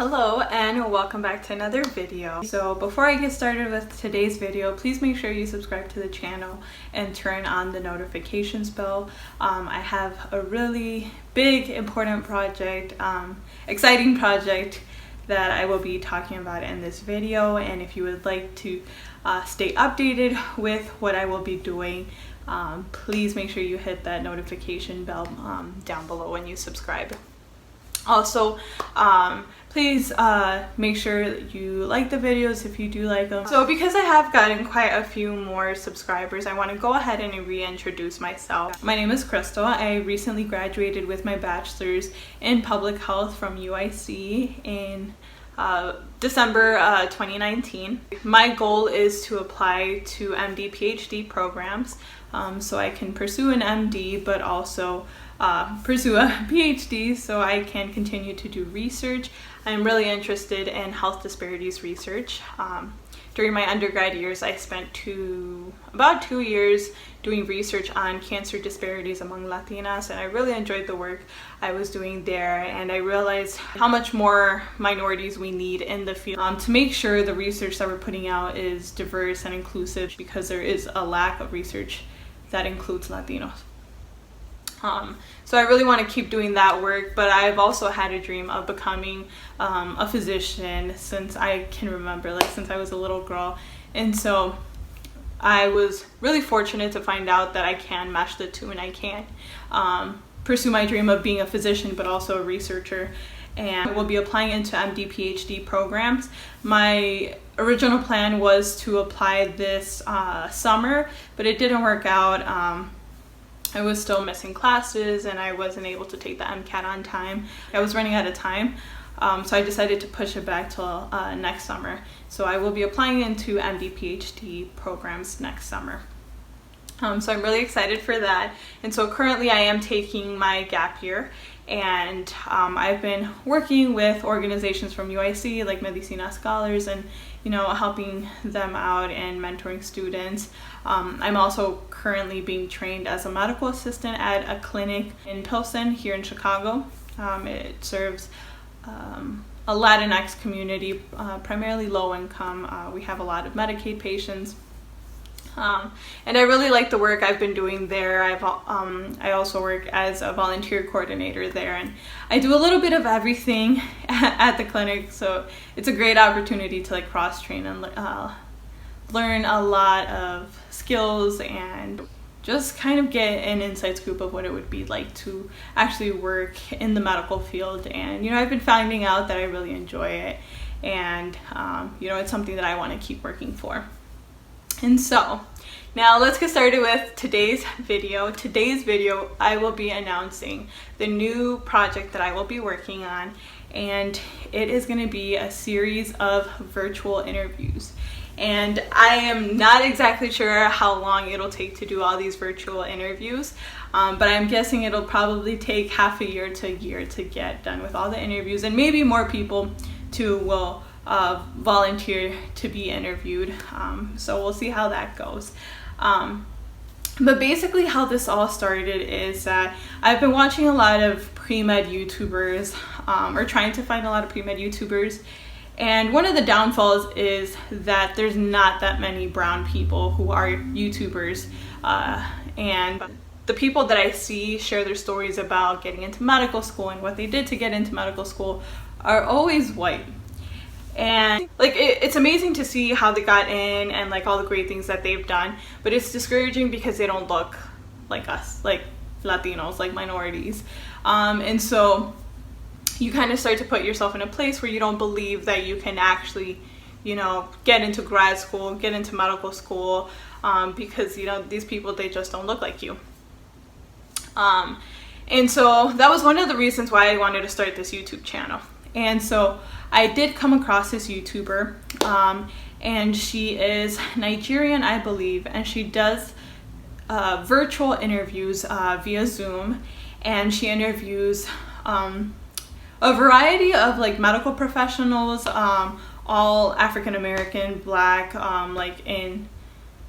Hello and welcome back to another video. So before I get started with today's video, please make sure you subscribe to the channel and turn on the notifications bell. I have a really big, important project, exciting project that I will be talking about in this video, and if you would like to stay updated with what I will be doing, please make sure you hit that notification bell down below when you subscribe. Also, please make sure that you like the videos if you do like them. So because I have gotten quite a few more subscribers, I want to go ahead and reintroduce myself. My name is Crystal. I recently graduated with my bachelor's in public health from UIC in December 2019. My goal is to apply to MD PhD programs so I can pursue an MD, but also pursue a PhD so I can continue to do research. I'm really interested in health disparities research. During my undergrad years, I spent about 2 years doing research on cancer disparities among Latinas, and I really enjoyed the work I was doing there, and I realized how much more minorities we need in the field to make sure the research that we're putting out is diverse and inclusive, because there is a lack of research that includes Latinos. So I really want to keep doing that work, but I've also had a dream of becoming a physician since I can remember, like since I was a little girl. And so I was really fortunate to find out that I can match the two, and I can pursue my dream of being a physician but also a researcher. And I will be applying into MD PhD programs. My original plan was to apply this summer, but it didn't work out. I was still missing classes and I wasn't able to take the MCAT on time. I was running out of time, so I decided to push it back till next summer. So I will be applying into MD PhD programs next summer. So I'm really excited for that. And so currently I am taking my gap year, and I've been working with organizations from UIC like Medicina Scholars and helping them out and mentoring students. I'm also currently being trained as a medical assistant at a clinic in Pilsen here in Chicago. It serves a Latinx community, primarily low income. We have a lot of Medicaid patients. And I really like the work I've been doing there. I also work as a volunteer coordinator there, and I do a little bit of everything at the clinic, so it's a great opportunity to cross-train and learn a lot of skills and just kind of get an inside scoop of what it would be like to actually work in the medical field. And I've been finding out that I really enjoy it, and it's something that I want to keep working for. And so now let's get started with today's video. Today's video, I will be announcing the new project that I will be working on, and it is going to be a series of virtual interviews. And I am not exactly sure how long it'll take to do all these virtual interviews, but I'm guessing it'll probably take half a year to a year to get done with all the interviews, and maybe more people too will volunteer to be interviewed. So we'll see how that goes. But basically how this all started is that I've been watching a lot of pre-med YouTubers, or trying to find a lot of pre-med YouTubers, and one of the downfalls is that there's not that many brown people who are YouTubers, and the people that I see share their stories about getting into medical school and what they did to get into medical school are always white. And it's amazing to see how they got in and all the great things that they've done, but it's discouraging because they don't look like us, like Latinos, like minorities. And so you kind of start to put yourself in a place where you don't believe that you can actually get into grad school, get into medical school, because these people, they just don't look like you. And so that was one of the reasons why I wanted to start this YouTube channel. And so I did come across this YouTuber, and she is Nigerian, I believe, and she does virtual interviews via Zoom, and she interviews a variety of medical professionals, all African American, Black, in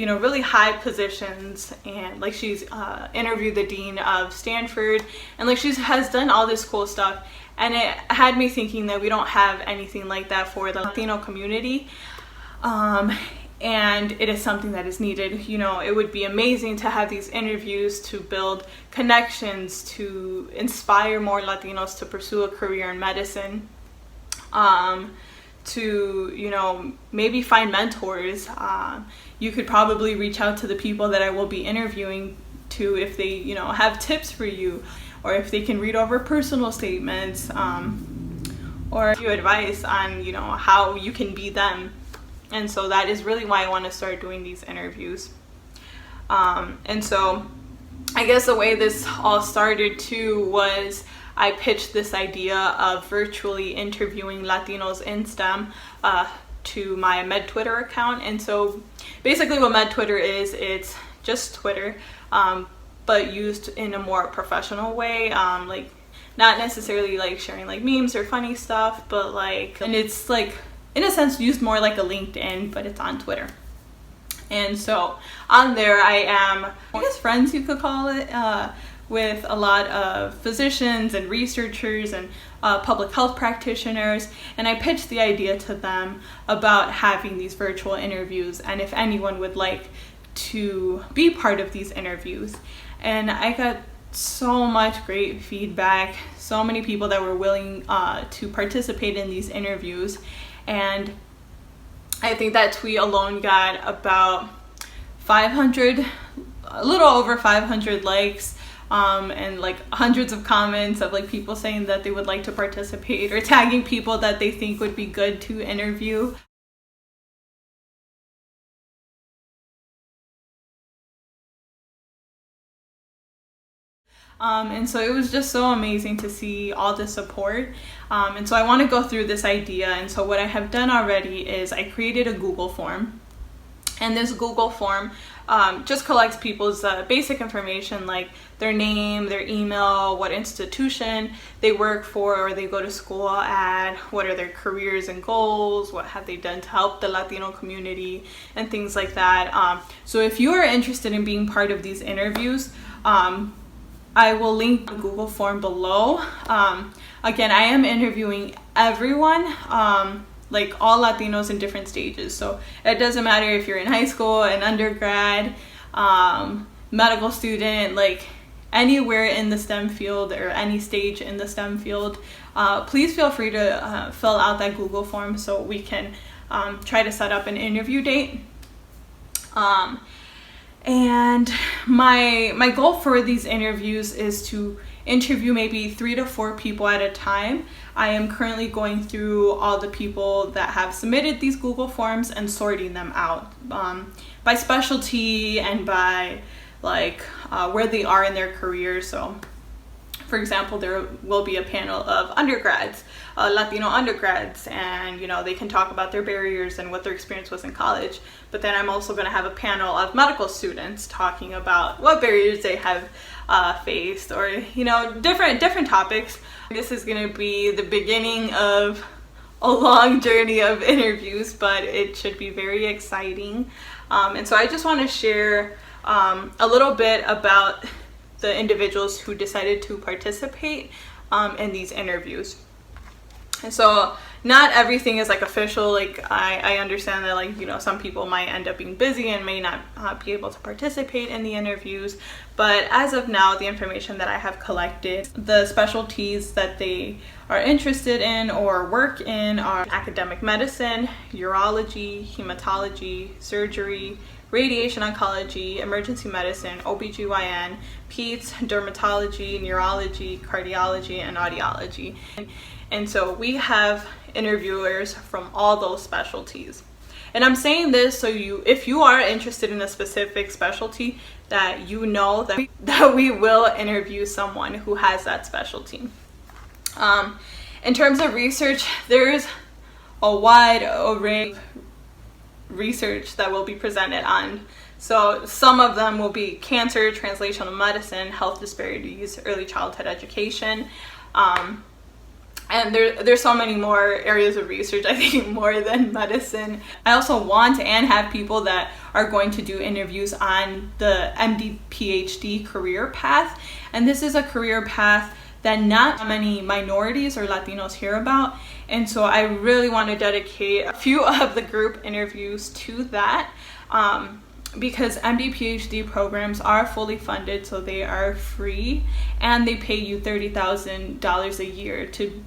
you know, really high positions, and like she's interviewed the dean of Stanford, and like she has done all this cool stuff, and it had me thinking that we don't have anything like that for the Latino community. And it is something that is needed. You know, it would be amazing to have these interviews to build connections, to inspire more Latinos to pursue a career in medicine, to, you know, maybe find mentors. You could probably reach out to the people that I will be interviewing to if they, you know, have tips for you, or if they can read over personal statements, or give you advice on, you know, how you can be them. And so that is really why I want to start doing these interviews. And so I guess the way this all started too was I pitched this idea of virtually interviewing Latinos in STEM to my Med Twitter account. And so basically what Med Twitter is, it's just Twitter, but used in a more professional way, like not necessarily like sharing like memes or funny stuff, but like, and it's like in a sense used more like a LinkedIn, but it's on Twitter. And so on there I am, I guess, friends you could call it, with a lot of physicians and researchers and public health practitioners, and I pitched the idea to them about having these virtual interviews and if anyone would like to be part of these interviews. And I got so much great feedback, so many people that were willing to participate in these interviews. And I think that tweet alone got about 500, a little over 500 likes, and like hundreds of comments of like people saying that they would like to participate or tagging people that they think would be good to interview. And so it was just so amazing to see all the support. And so I want to go through this idea. And so what I have done already is I created a Google form. And this Google form just collects people's basic information, like their name, their email, what institution they work for or they go to school at, what are their careers and goals, what have they done to help the Latino community, and things like that. So if you are interested in being part of these interviews, I will link the Google form below. Again, I am interviewing everyone, like all Latinos in different stages. So it doesn't matter if you're in high school, an undergrad, medical student, like anywhere in the STEM field or any stage in the STEM field. Please feel free to fill out that Google form so we can try to set up an interview date. And my goal for these interviews is to interview maybe 3 to 4 people at a time. I am currently going through all the people that have submitted these Google forms and sorting them out by specialty and by like where they are in their career. So for example, there will be a panel of undergrads, Latino undergrads, and you know, they can talk about their barriers and what their experience was in college. But then I'm also going to have a panel of medical students talking about what barriers they have faced, or you know, different topics. This is going to be the beginning of a long journey of interviews, but it should be very exciting. And so I just want to share a little bit about the individuals who decided to participate in these interviews. And so not everything is like official. Like I understand that, like, you know, some people might end up being busy and may not be able to participate in the interviews. But as of now, the information that I have collected, the specialties that they are interested in or work in are academic medicine, urology, hematology, surgery, radiation oncology, emergency medicine, OBGYN, peds, dermatology, neurology, cardiology, and audiology. And so we have interviewers from all those specialties. And I'm saying this so if you are interested in a specific specialty, that you know that we will interview someone who has that specialty. In terms of research, there's a wide array of research that will be presented on. So some of them will be cancer, translational medicine, health disparities, early childhood education. And there's so many more areas of research, I think, more than medicine. I also want and have people that are going to do interviews on the MD PhD career path. And this is a career path that not many minorities or Latinos hear about. And so I really want to dedicate a few of the group interviews to that. Because MD PhD programs are fully funded, so they are free, and they pay you $30,000 a year to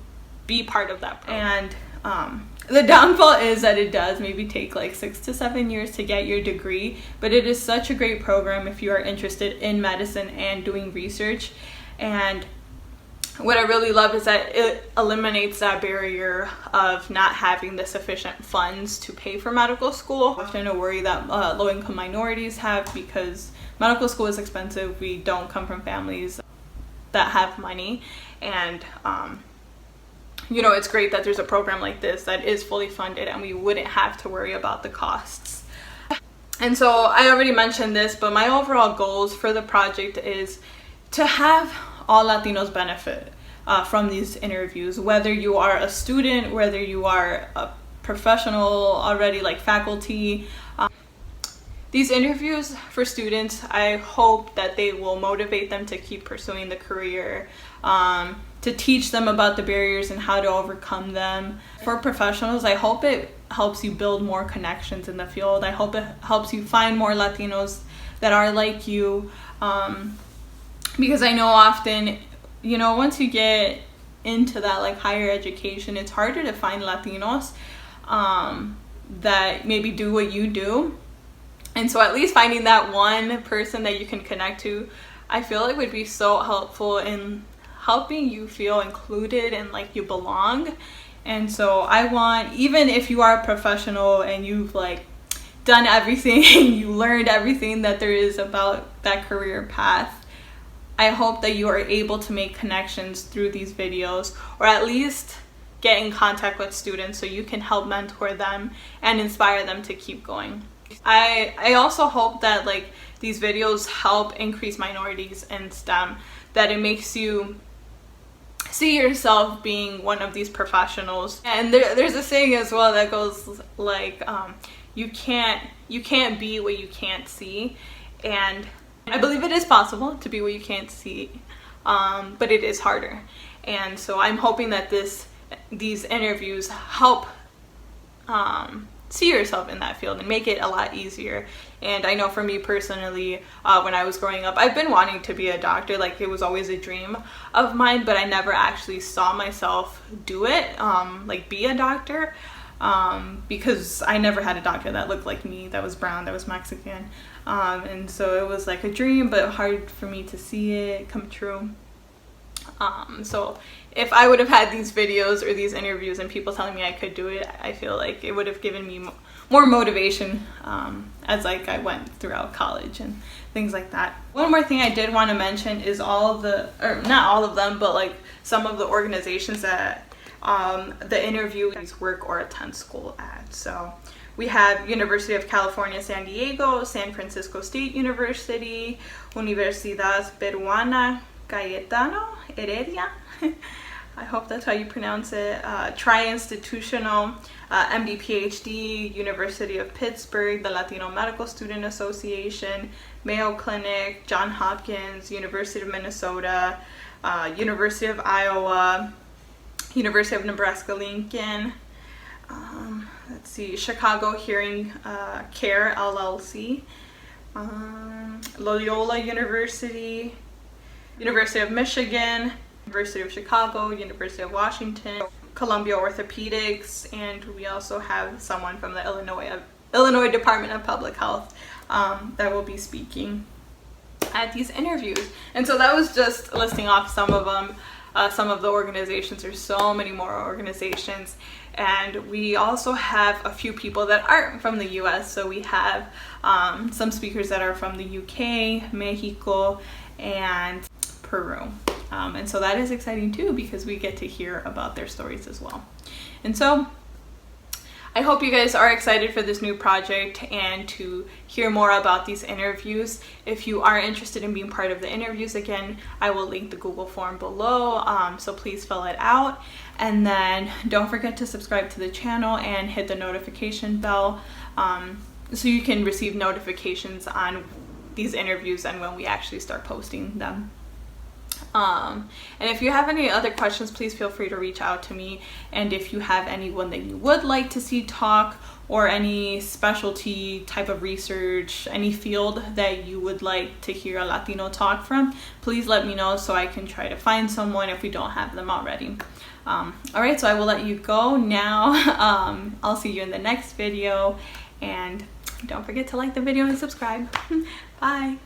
be part of that program. And the downfall is that it does maybe take like 6 to 7 years to get your degree, but it is such a great program if you are interested in medicine and doing research. And what I really love is that it eliminates that barrier of not having the sufficient funds to pay for medical school. Often a worry that low-income minorities have, because medical school is expensive. We don't come from families that have money, and you know, it's great that there's a program like this that is fully funded and we wouldn't have to worry about the costs. And so I already mentioned this, but my overall goals for the project is to have all Latinos benefit from these interviews, whether you are a student, whether you are a professional already, like faculty. These interviews for students, I hope that they will motivate them to keep pursuing the career, to teach them about the barriers and how to overcome them. For professionals, I hope it helps you build more connections in the field. I hope it helps you find more Latinos that are like you, because I know often, you know, once you get into that like higher education, it's harder to find Latinos that maybe do what you do. And so at least finding that one person that you can connect to, I feel like would be so helpful in helping you feel included and like you belong. And so I want, even if you are a professional and you've like done everything, you learned everything that there is about that career path, I hope that you are able to make connections through these videos, or at least get in contact with students so you can help mentor them and inspire them to keep going. I also hope that like these videos help increase minorities in STEM, that it makes you see yourself being one of these professionals. And there's a saying as well that goes like, you can't be what you can't see. And I believe it is possible to be what you can't see, but it is harder. And so I'm hoping that these interviews help see yourself in that field and make it a lot easier. And I know for me personally, when I was growing up, I've been wanting to be a doctor. Like, it was always a dream of mine, but I never actually saw myself do it, like be a doctor, because I never had a doctor that looked like me, that was brown, that was Mexican. And so it was like a dream, but hard for me to see it come true. So if I would have had these videos or these interviews and people telling me I could do it, I feel like it would have given me more motivation as like I went throughout college and things like that. One more thing I did want to mention is all of the, or not all of them, but like some of the organizations that the interviewees work or attend school at. So we have University of California, San Diego, San Francisco State University, Universidad Peruana Cayetano Heredia, I hope that's how you pronounce it, Tri-Institutional, MD PhD, University of Pittsburgh, the Latino Medical Student Association, Mayo Clinic, Johns Hopkins, University of Minnesota, University of Iowa, University of Nebraska-Lincoln, let's see, Chicago Hearing Care LLC, Loyola University, University of Michigan, University of Chicago, University of Washington, Columbia Orthopedics, and we also have someone from the Illinois Department of Public Health that will be speaking at these interviews. And so that was just listing off some of them, some of the organizations. There's so many more organizations, and we also have a few people that aren't from the US. So we have some speakers that are from the UK, Mexico, and Peru. And so that is exciting too, because we get to hear about their stories as well. And so I hope you guys are excited for this new project and to hear more about these interviews. If you are interested in being part of the interviews, again, I will link the Google form below, so please fill it out. And then don't forget to subscribe to the channel and hit the notification bell so you can receive notifications on these interviews and when we actually start posting them. And if you have any other questions, please feel free to reach out to me. And if you have anyone that you would like to see talk, or any specialty type of research, any field that you would like to hear a Latino talk from, please let me know so I can try to find someone if we don't have them already. Alright, so I will let you go now. I'll see you in the next video, and don't forget to like the video and subscribe. Bye!